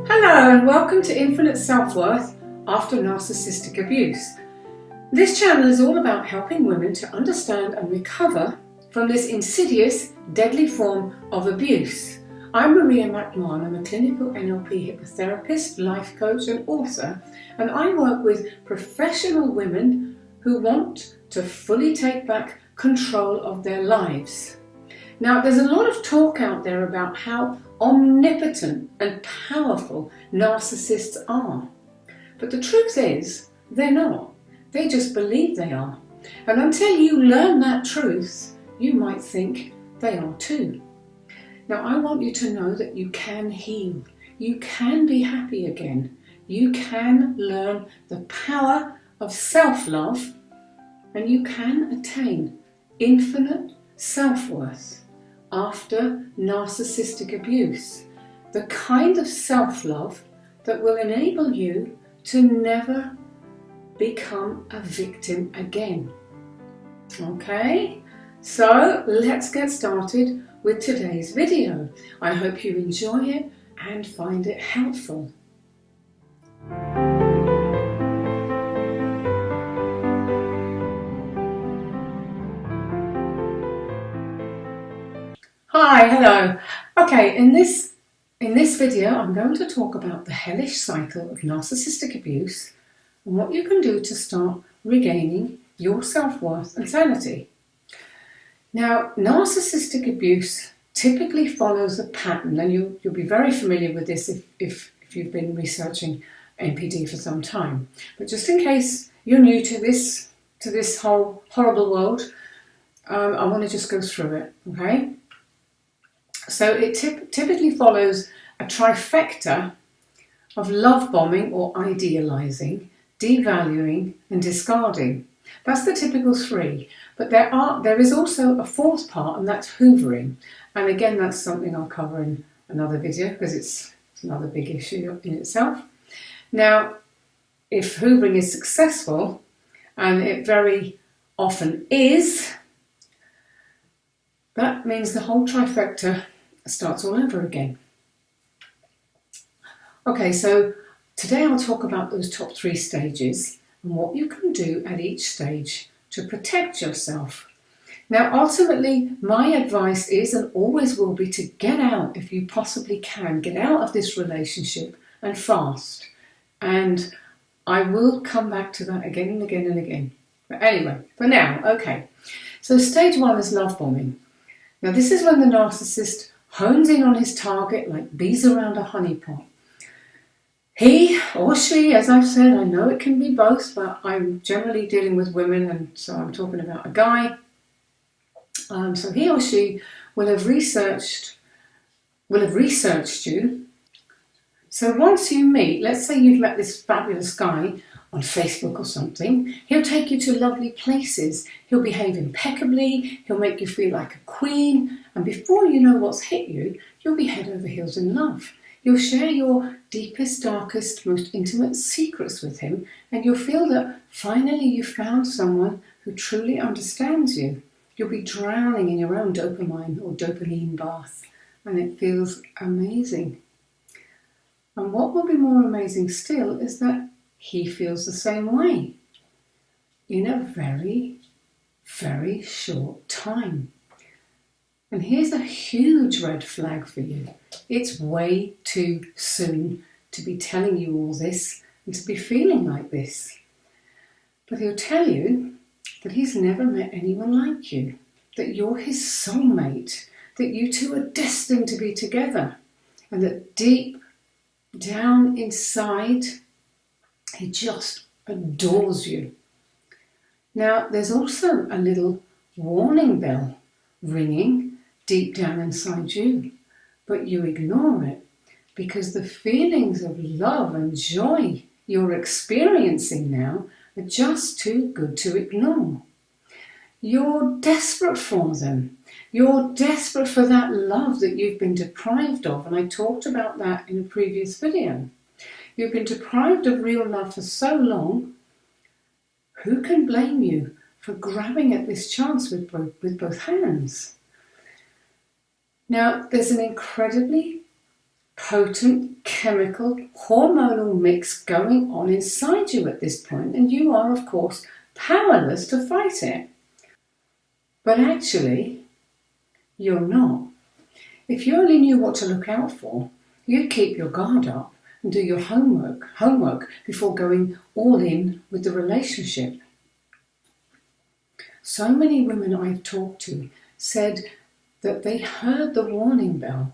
Hello and welcome to Infinite Self-Worth After Narcissistic Abuse. This channel is all about helping women to understand and recover from this insidious, deadly form of abuse. I'm Maria McMahon. I'm a clinical NLP hypnotherapist, life coach and author, and I work with professional women who want to fully take back control of their lives. Now, there's a lot of talk out there about how omnipotent and powerful narcissists are. But the truth is, they're not. They just believe they are. And until you learn that truth, you might think they are too. Now, I want you to know that you can heal. You can be happy again. You can learn the power of self-love, and you can attain infinite self-worth after narcissistic abuse, the kind of self-love that will enable you to never become a victim again. Okay, so let's get started with today's video. I hope you enjoy it and find it helpful. Hi, hello. Okay, in this video I'm going to talk about the hellish cycle of narcissistic abuse and what you can do to start regaining your self-worth and sanity. Now, narcissistic abuse typically follows a pattern, and you'll be very familiar with this if you've been researching NPD for some time. But just in case you're new to this whole horrible world, I want to just go through it, okay? So it typically follows a trifecta of love bombing or idealizing, devaluing and discarding. That's the typical three. But there is also a fourth part, and that's hoovering. And again, that's something I'll cover in another video because it's another big issue in itself. Now, if hoovering is successful, and it very often is, that means the whole trifecta starts all over again. Okay, so today I'll talk about those top three stages and what you can do at each stage to protect yourself. Now, ultimately, my advice is and always will be to get out if you possibly can. Get out of this relationship and fast. And I will come back to that again and again and again. But anyway, for now, okay. So stage one is love bombing. Now, this is when the narcissist hones in on his target like bees around a honeypot. He or she, as I've said, I know it can be both, but I'm generally dealing with women, and so I'm talking about a guy. So he or she will have researched you. So once you meet, let's say you've met this fabulous guy on Facebook or something, he'll take you to lovely places. He'll behave impeccably. He'll make you feel like a queen. And before you know what's hit you, you'll be head over heels in love. You'll share your deepest, darkest, most intimate secrets with him, and you'll feel that finally you found someone who truly understands you. You'll be drowning in your own dopamine bath, and it feels amazing. And what will be more amazing still is that he feels the same way in a very, very short time. And here's a huge red flag for you. It's way too soon to be telling you all this and to be feeling like this. But he'll tell you that he's never met anyone like you, that you're his soulmate, that you two are destined to be together, and that deep down inside, he just adores you. Now, there's also a little warning bell ringing deep down inside you, but you ignore it because the feelings of love and joy you're experiencing now are just too good to ignore. You're desperate for them. You're desperate for that love that you've been deprived of, and I talked about that in a previous video. You've been deprived of real love for so long. Who can blame you for grabbing at this chance with both hands? Now, there's an incredibly potent chemical hormonal mix going on inside you at this point, and you are, of course, powerless to fight it. But actually, you're not. If you only knew what to look out for, you'd keep your guard up and do your homework before going all in with the relationship. So many women I've talked to said that they heard the warning bell,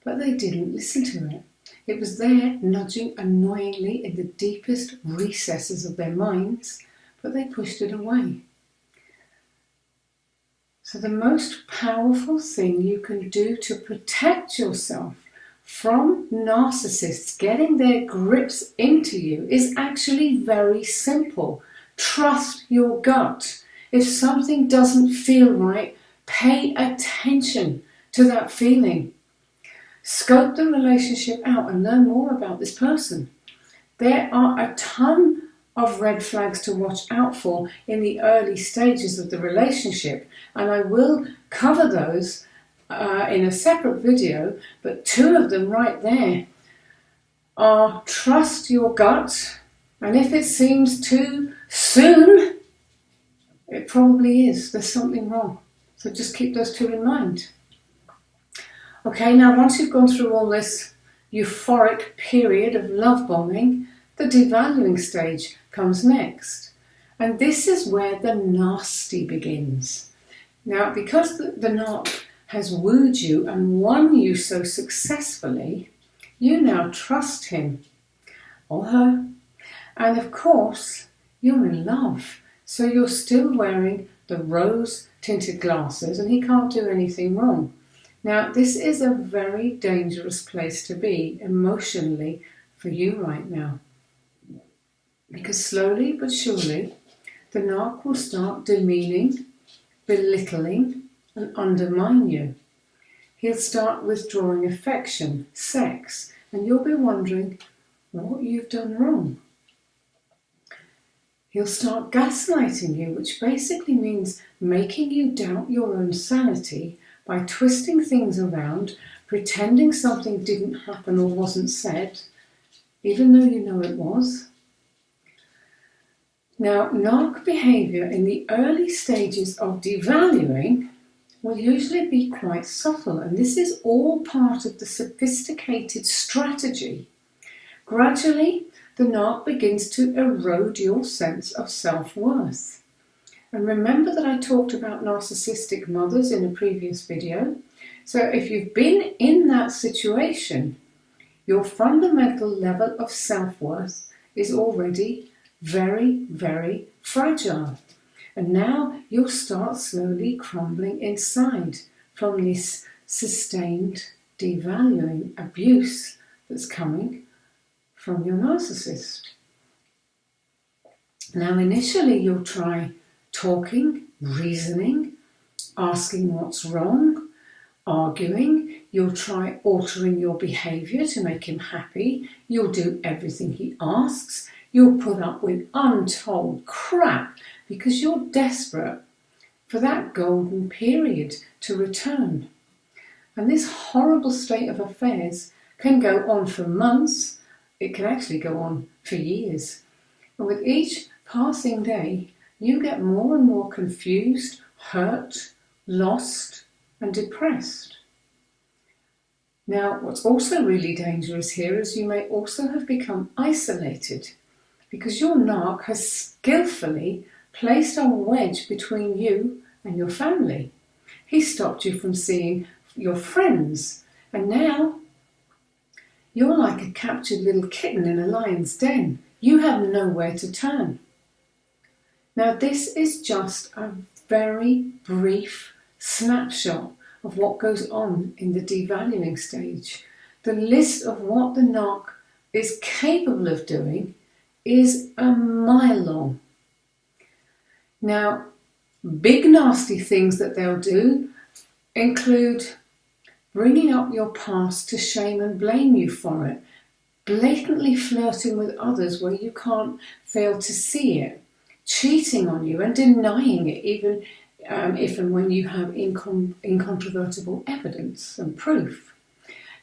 but they didn't listen to it. It was there nudging annoyingly in the deepest recesses of their minds, but they pushed it away. So the most powerful thing you can do to protect yourself from narcissists getting their grips into you is actually very simple. Trust your gut. If something doesn't feel right, pay attention to that feeling. Scope the relationship out and learn more about this person. There are a ton of red flags to watch out for in the early stages of the relationship, and I will cover those in a separate video, but two of them right there are trust your gut, and if it seems too soon, it probably is. There's something wrong. So just keep those two in mind. Okay, now once you've gone through all this euphoric period of love bombing, the devaluing stage comes next. And this is where the nasty begins. Now, because the narc has wooed you and won you so successfully, you now trust him or her. And of course, you're in love. So you're still wearing the rose-tinted glasses and he can't do anything wrong. Now, this is a very dangerous place to be emotionally for you right now. Because slowly but surely, the narc will start demeaning, belittling, and undermine you. He'll start withdrawing affection, sex, and you'll be wondering what you've done wrong. He'll start gaslighting you, which basically means making you doubt your own sanity by twisting things around, pretending something didn't happen or wasn't said, even though you know it was. Now, narc behaviour in the early stages of devaluing will usually be quite subtle, and this is all part of the sophisticated strategy. Gradually, the narc begins to erode your sense of self-worth. And remember that I talked about narcissistic mothers in a previous video. So if you've been in that situation, your fundamental level of self-worth is already very, very fragile. And now you'll start slowly crumbling inside from this sustained devaluing abuse that's coming from your narcissist. Now initially you'll try talking, reasoning, asking what's wrong, arguing. You'll try altering your behaviour to make him happy. You'll do everything he asks. You'll put up with untold crap because you're desperate for that golden period to return. And this horrible state of affairs can go on for months. It can actually go on for years. And with each passing day, you get more and more confused, hurt, lost, and depressed. Now, what's also really dangerous here is you may also have become isolated because your narc has skillfully placed a wedge between you and your family. He stopped you from seeing your friends, and now you're like a captured little kitten in a lion's den. You have nowhere to turn. Now, this is just a very brief snapshot of what goes on in the devaluing stage. The list of what the narc is capable of doing is a mile long. Now, big nasty things that they'll do include bringing up your past to shame and blame you for it, blatantly flirting with others where you can't fail to see it, cheating on you and denying it even if and when you have incontrovertible evidence and proof.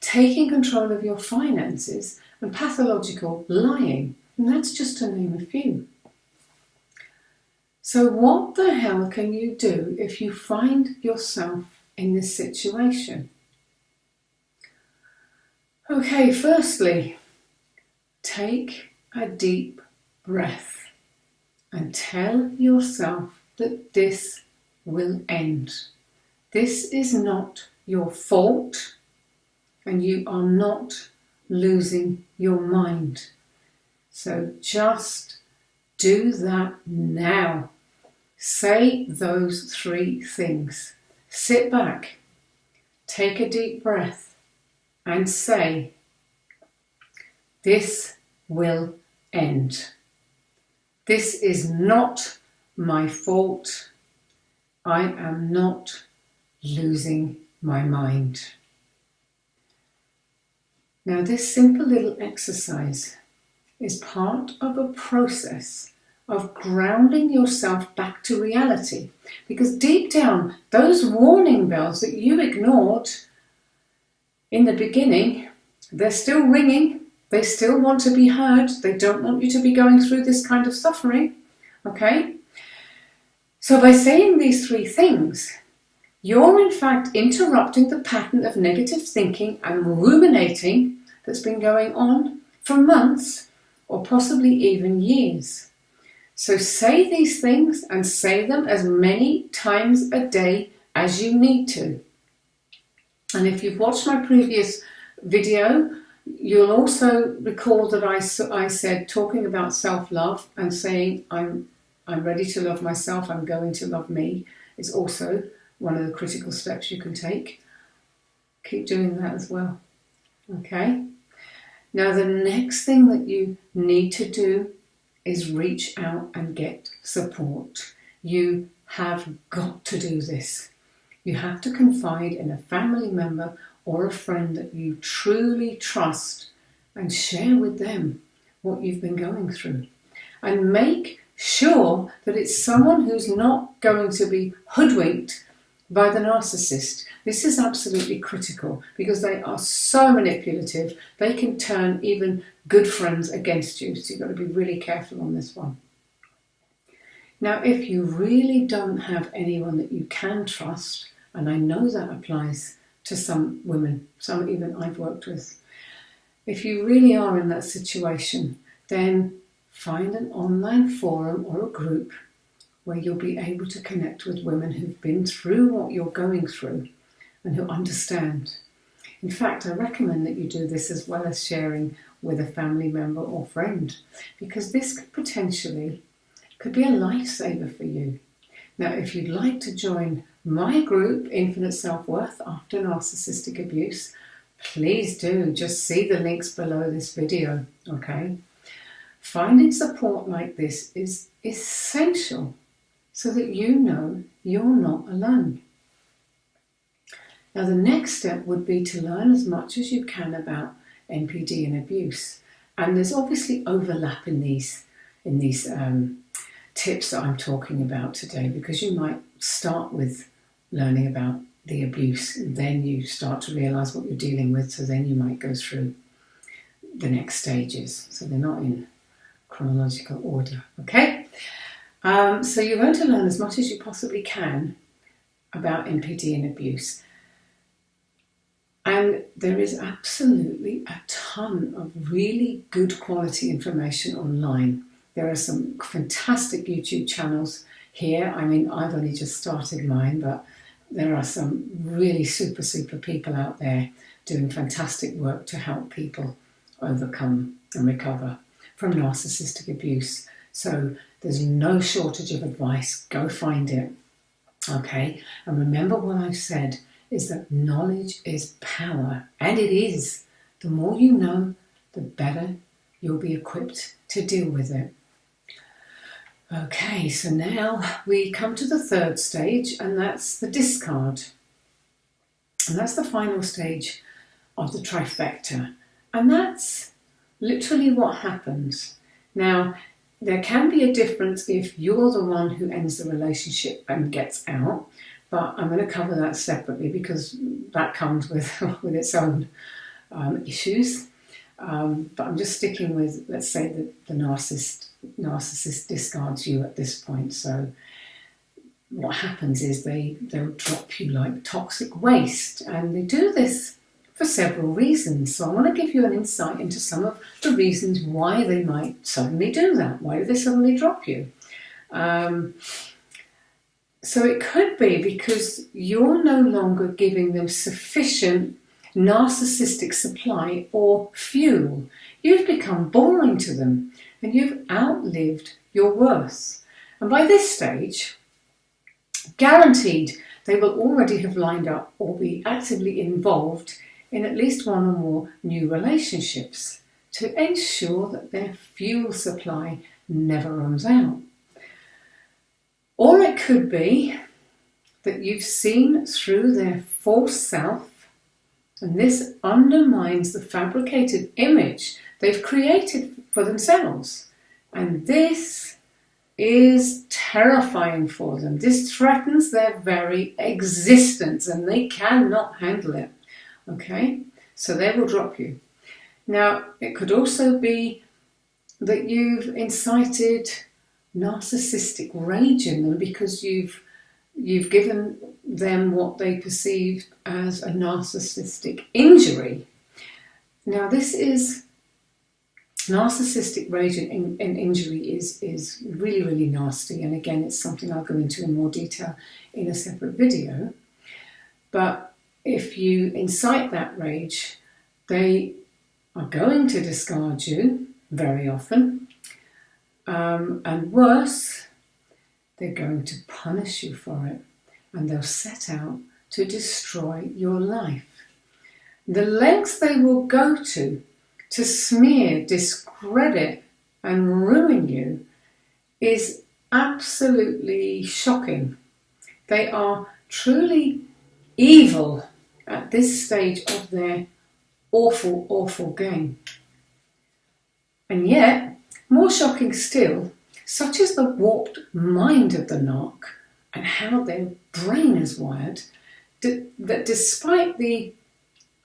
Taking control of your finances and pathological lying. And that's just to name a few. So what the hell can you do if you find yourself in this situation? Okay, firstly, take a deep breath and tell yourself that this will end. This is not your fault, and you are not losing your mind. So just do that now. Say those 3 things. Sit back, take a deep breath, and say, this will end. This is not my fault. I am not losing my mind. Now, this simple little exercise is part of a process of grounding yourself back to reality. Because deep down, those warning bells that you ignored in the beginning, they're still ringing. They still want to be heard. They don't want you to be going through this kind of suffering. Okay? So by saying these 3 things, you're in fact interrupting the pattern of negative thinking and ruminating that's been going on for months or possibly even years. So say these things and say them as many times a day as you need to. And if you've watched my previous video, you'll also recall that I said talking about self-love and saying I'm ready to love myself, I'm going to love me is also one of the critical steps you can take. Keep doing that as well. Okay? Now the next thing that you need to do is reach out and get support. You have got to do this. You have to confide in a family member or a friend that you truly trust and share with them what you've been going through. And make sure that it's someone who's not going to be hoodwinked by the narcissist. This is absolutely critical because they are so manipulative. They can turn even good friends against you. So you've got to be really careful on this one. Now, if you really don't have anyone that you can trust, and I know that applies to some women, some even I've worked with, if you really are in that situation, then find an online forum or a group where you'll be able to connect with women who've been through what you're going through and who understand. In fact, I recommend that you do this as well as sharing with a family member or friend, because this could potentially be a lifesaver for you. Now, if you'd like to join my group, Infinite Self-Worth After Narcissistic Abuse, please do. Just see the links below this video, okay? Finding support like this is essential so that you know you're not alone. Now, the next step would be to learn as much as you can about NPD and abuse. And there's obviously overlap in these tips that I'm talking about today, because you might start with learning about the abuse, and then you start to realise what you're dealing with, so then you might go through the next stages. So they're not in chronological order, okay? So you're going to learn as much as you possibly can about NPD and abuse. And there is absolutely a ton of really good quality information online. There are some fantastic YouTube channels here. I mean, I've only just started mine, but there are some really super people out there doing fantastic work to help people overcome and recover from narcissistic abuse. So there's no shortage of advice. Go find it. Okay? And remember what I've said is that knowledge is power. And it is. The more you know, the better you'll be equipped to deal with it. Okay, so now we come to the third stage, and that's the discard. And that's the final stage of the trifecta. And that's literally what happens. Now, there can be a difference if you're the one who ends the relationship and gets out, but I'm going to cover that separately because that comes with its own issues. But I'm just sticking with, let's say, that the narcissist discards you at this point. So what happens is they'll drop you like toxic waste, and they do this for several reasons. So I want to give you an insight into some of the reasons why they might suddenly do that. Why do they suddenly drop you? So it could be because you're no longer giving them sufficient narcissistic supply or fuel. You've become boring to them and you've outlived your worth. And by this stage, guaranteed they will already have lined up or be actively involved in at least one or more new relationships to ensure that their fuel supply never runs out. Or it could be that you've seen through their false self, and this undermines the fabricated image they've created for themselves. And this is terrifying for them. This threatens their very existence and they cannot handle it. Okay? So they will drop you. Now, it could also be that you've incited narcissistic rage in them because you've given them what they perceive as a narcissistic injury. Now, this is narcissistic rage and injury is really, really nasty. And again, it's something I'll go into in more detail in a separate video. But if you incite that rage, they are going to discard you very often. And worse, they're going to punish you for it. And they'll set out to destroy your life. The lengths they will go to smear, discredit, and ruin you is absolutely shocking. They are truly evil at this stage of their awful, awful game. And yet, more shocking still, such is the warped mind of the narc and how their brain is wired, that despite the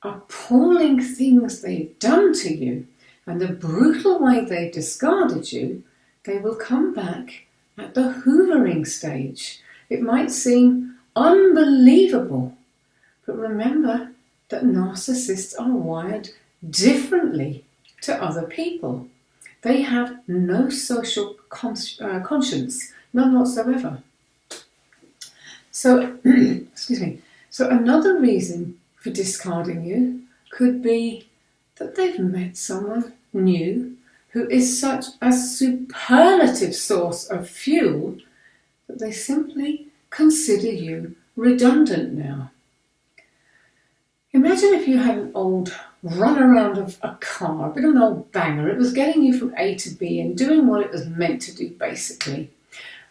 appalling things they've done to you and the brutal way they discarded you, they will come back at the hoovering stage. It might seem unbelievable, but remember that narcissists are wired differently to other people. They have no social conscience, none whatsoever. So, excuse me. So another reason for discarding you could be that they've met someone new who is such a superlative source of fuel that they simply consider you redundant now. Imagine if you had an old runaround of a car, a bit of an old banger. It was getting you from A to B and doing what it was meant to do, basically.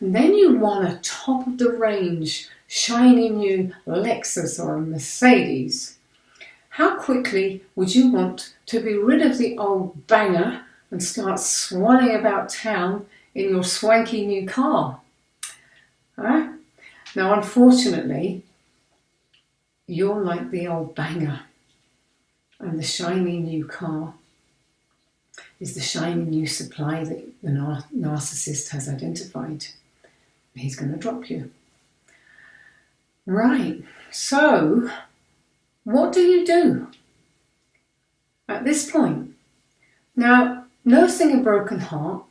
And then you won a top of the range, shiny new Lexus or a Mercedes. How quickly would you want to be rid of the old banger and start swanning about town in your swanky new car? Huh? Now, unfortunately, you're like the old banger, and the shiny new car is the shiny new supply that the narcissist has identified. He's going to drop you. Right, so what do you do at this point? Now, nursing a broken heart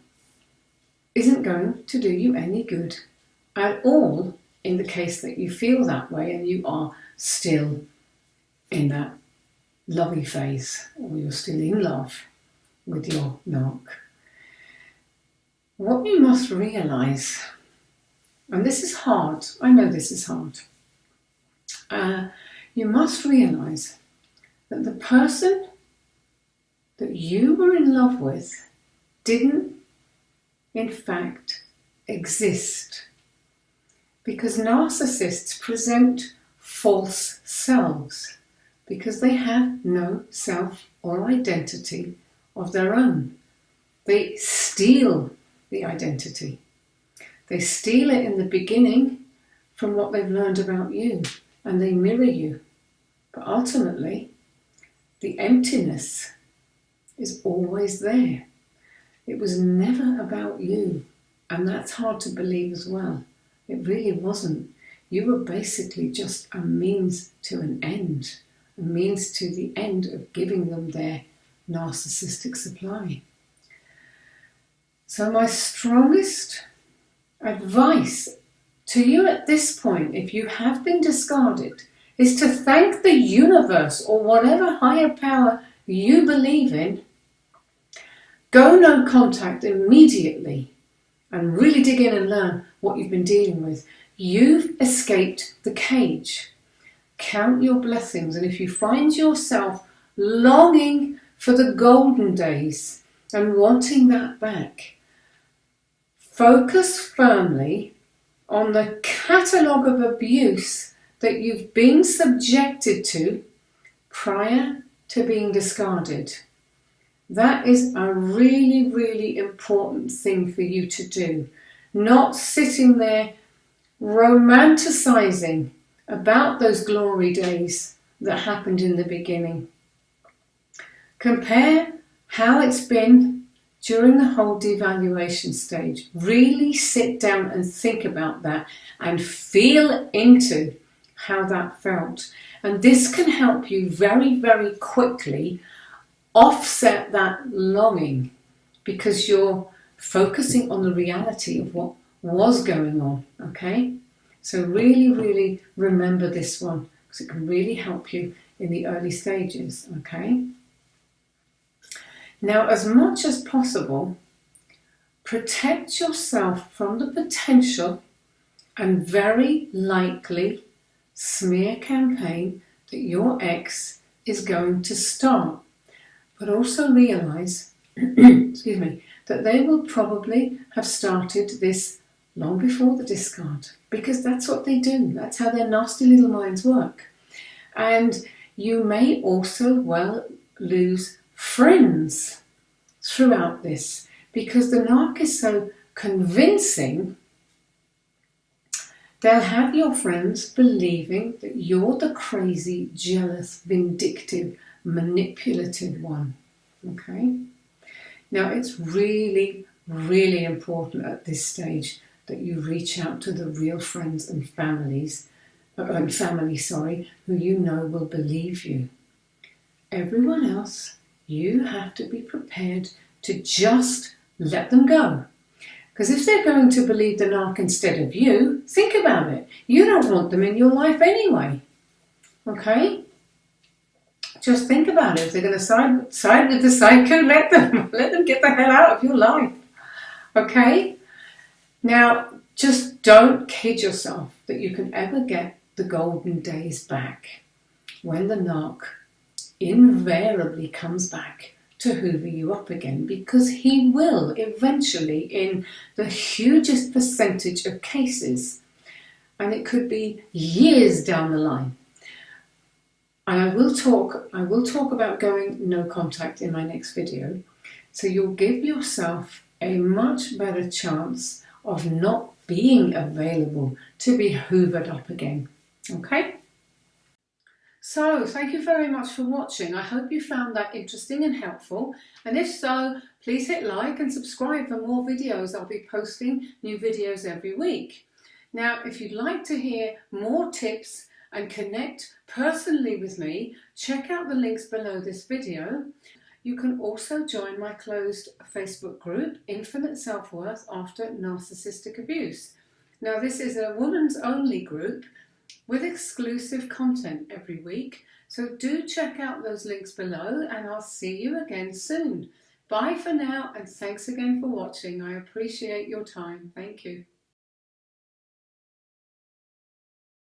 isn't going to do you any good at all in the case that you feel that way and you are still in that lovey phase, or you're still in love with your narc. What you must realise, and this is hard, I know this is hard, you must realise that the person that you were in love with didn't, in fact, exist. Because narcissists present false selves, because they have no self or identity of their own. They steal the identity. They steal it in the beginning from what they've learned about you, and they mirror you. But ultimately, the emptiness is always there. It was never about you, and that's hard to believe as well. It really wasn't. You were basically just a means to an end, a means to the end of giving them their narcissistic supply. So my strongest advice to you at this point, if you have been discarded, is to thank the universe or whatever higher power you believe in. Go no contact immediately and really dig in and learn what you've been dealing with. You've escaped the cage. Count your blessings, and if you find yourself longing for the golden days and wanting that back, focus firmly on the catalogue of abuse that you've been subjected to prior to being discarded. That is a really, really important thing for you to do. Not sitting there romanticizing about those glory days that happened in the beginning. Compare how it's been during the whole devaluation stage. Really sit down and think about that and feel into how that felt. And this can help you very, very quickly offset that longing, because you're focusing on the reality of what was going on, okay? So really, really remember this one, because it can really help you in the early stages, okay? Now, as much as possible, protect yourself from the potential and very likely smear campaign that your ex is going to start. But also realise, excuse me, that they will probably have started this long before the discard, because that's what they do. That's how their nasty little minds work. And you may also well lose friends throughout this, because the narc is so convincing. They'll have your friends believing that you're the crazy, jealous, vindictive, manipulative one. Okay? Now, it's really, really important at this stage that you reach out to the real friends and family, who you know will believe you. Everyone else, you have to be prepared to just let them go. Because if they're going to believe the narc instead of you, think about it. You don't want them in your life anyway. Okay? Just think about it. If they're going to side with the psycho, let them get the hell out of your life. Okay? Now, just don't kid yourself that you can ever get the golden days back when the narc invariably comes back to hoover you up again, because he will eventually in the hugest percentage of cases, and it could be years down the line. And I will talk about going no contact in my next video, so you'll give yourself a much better chance of not being available to be hoovered up again. Okay? So, thank you very much for watching. I hope you found that interesting and helpful. And if so, please hit like and subscribe for more videos. I'll be posting new videos every week. Now, if you'd like to hear more tips and connect personally with me, check out the links below this video. You can also join my closed Facebook group, Infinite Self-Worth After Narcissistic Abuse. Now, this is a women's only group with exclusive content every week. So do check out those links below, and I'll see you again soon. Bye for now, and thanks again for watching. I appreciate your time. Thank you.